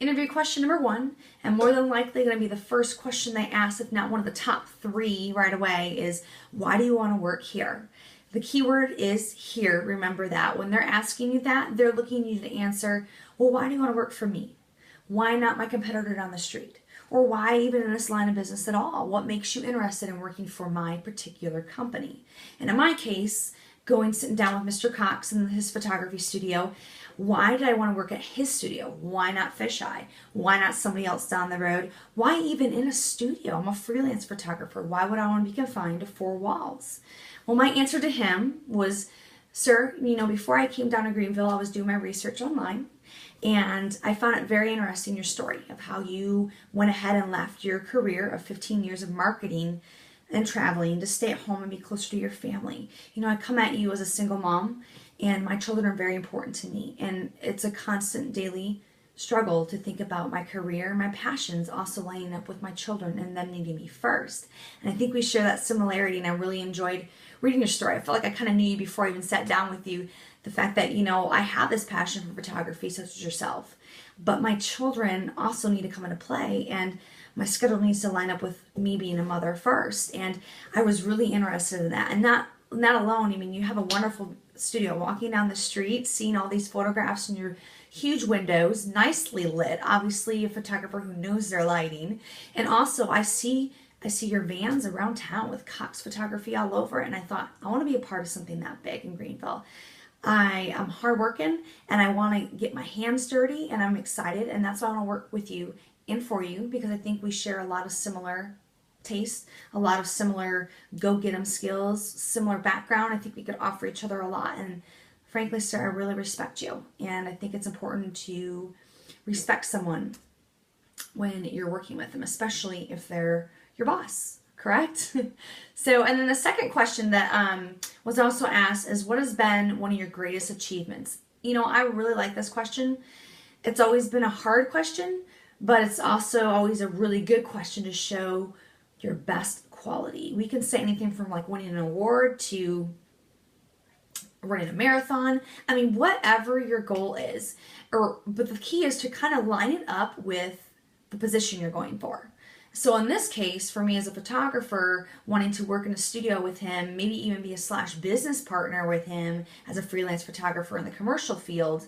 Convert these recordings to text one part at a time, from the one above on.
Interview question number 1, and more than likely going to be the first question they ask, if not one of the top 3 right away, is why do you want to work here? The keyword is here. Remember that. When they're asking you that, they're looking you to answer, well, why do you want to work for me? Why not my competitor down the street? Or why even in this line of business at all? What makes you interested in working for my particular company? And in my case, sitting down with Mr. Cox in his photography studio, why did I want to work at his studio? Why not Fisheye? Why not somebody else down the road? Why even in a studio? I'm a freelance photographer. Why would I want to be confined to 4 walls? Well, my answer to him was, sir, before I came down to Greenville, I was doing my research online, and I found it very interesting, your story of how you went ahead and left your career of 15 years of marketing and traveling to stay at home and be closer to your family. I come at you as a single mom, and my children are very important to me, and it's a constant daily struggle to think about my career, my passions also lining up with my children and them needing me first. And I think we share that similarity, and I really enjoyed reading your story. I felt like I kind of knew you before I even sat down with you. The fact that, I have this passion for photography, such as yourself, but my children also need to come into play, and my schedule needs to line up with me being a mother first. And I was really interested in that. And not alone, you have a wonderful studio, walking down the street, seeing all these photographs in your huge windows, nicely lit, obviously a photographer who knows their lighting. And also I see your vans around town with Cox Photography all over, and I thought, I want to be a part of something that big in Greenville. I am hardworking, and I want to get my hands dirty, and I'm excited, and that's why I want to work with you and for you, because I think we share a lot of similar tastes, a lot of similar go-get-em skills, similar background. I think we could offer each other a lot, and frankly, sir, I really respect you, and I think it's important to respect someone when you're working with them, especially if they're your boss, correct? So, and then the second question that was also asked is, what has been one of your greatest achievements? I really like this question. It's always been a hard question, but it's also always a really good question to show your best quality. We can say anything from like winning an award to running a marathon. Whatever your goal is, but the key is to kind of line it up with the position you're going for. So in this case, for me as a photographer, wanting to work in a studio with him, maybe even be a /business partner with him as a freelance photographer in the commercial field,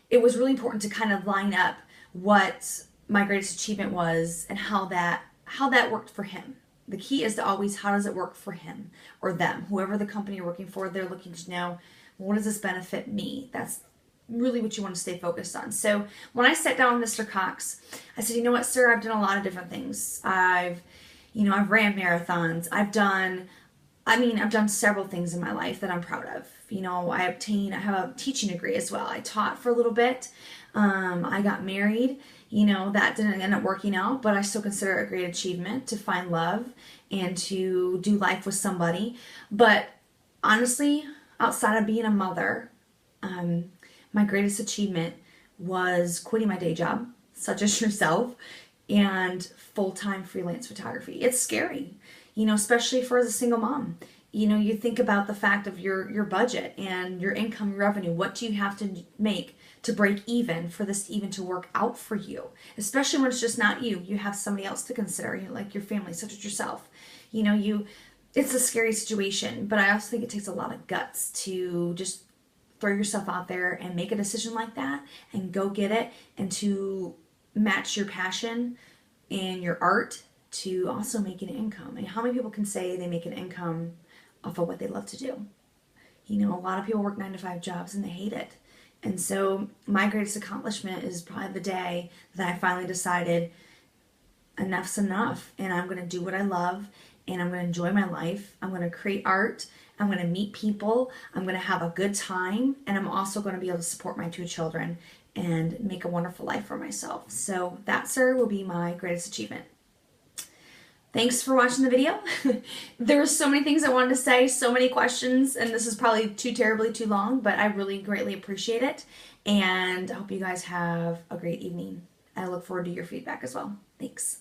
it was really important to kind of line up what my greatest achievement was and how that worked for him. The key is to always, how does it work for him or them? Whoever the company you're working for, they're looking to know, what does this benefit me? That's really what you want to stay focused on. So when I sat down with Mr. Cox, I said, you know what, sir, I've done a lot of different things. I've ran marathons. I've done several things in my life that I'm proud of. I have a teaching degree as well. I taught for a little bit. I got married. That didn't end up working out, but I still consider it a great achievement to find love and to do life with somebody. But honestly, outside of being a mother, my greatest achievement was quitting my day job, such as yourself, and full-time freelance photography. It's scary, especially as a single mom. You think about the fact of your budget and your income revenue. What do you have to make to break even for this even to work out for you? Especially when it's just not you. You have somebody else to consider, like your family, such as yourself. It's a scary situation, but I also think it takes a lot of guts to just throw yourself out there and make a decision like that and go get it, and to match your passion and your art to also make an income. And how many people can say they make an income off of what they love to do? A lot of people work 9-to-5 jobs and they hate it. And so my greatest accomplishment is probably the day that I finally decided enough's enough, and I'm going to do what I love, and I'm going to enjoy my life. I'm going to create art. I'm going to meet people. I'm going to have a good time, and I'm also going to be able to support my 2 children and make a wonderful life for myself. So that, sir, will be my greatest achievement. Thanks for watching the video. There were so many things I wanted to say, so many questions, and this is probably terribly too long, but I really greatly appreciate it, and I hope you guys have a great evening. I look forward to your feedback as well. Thanks.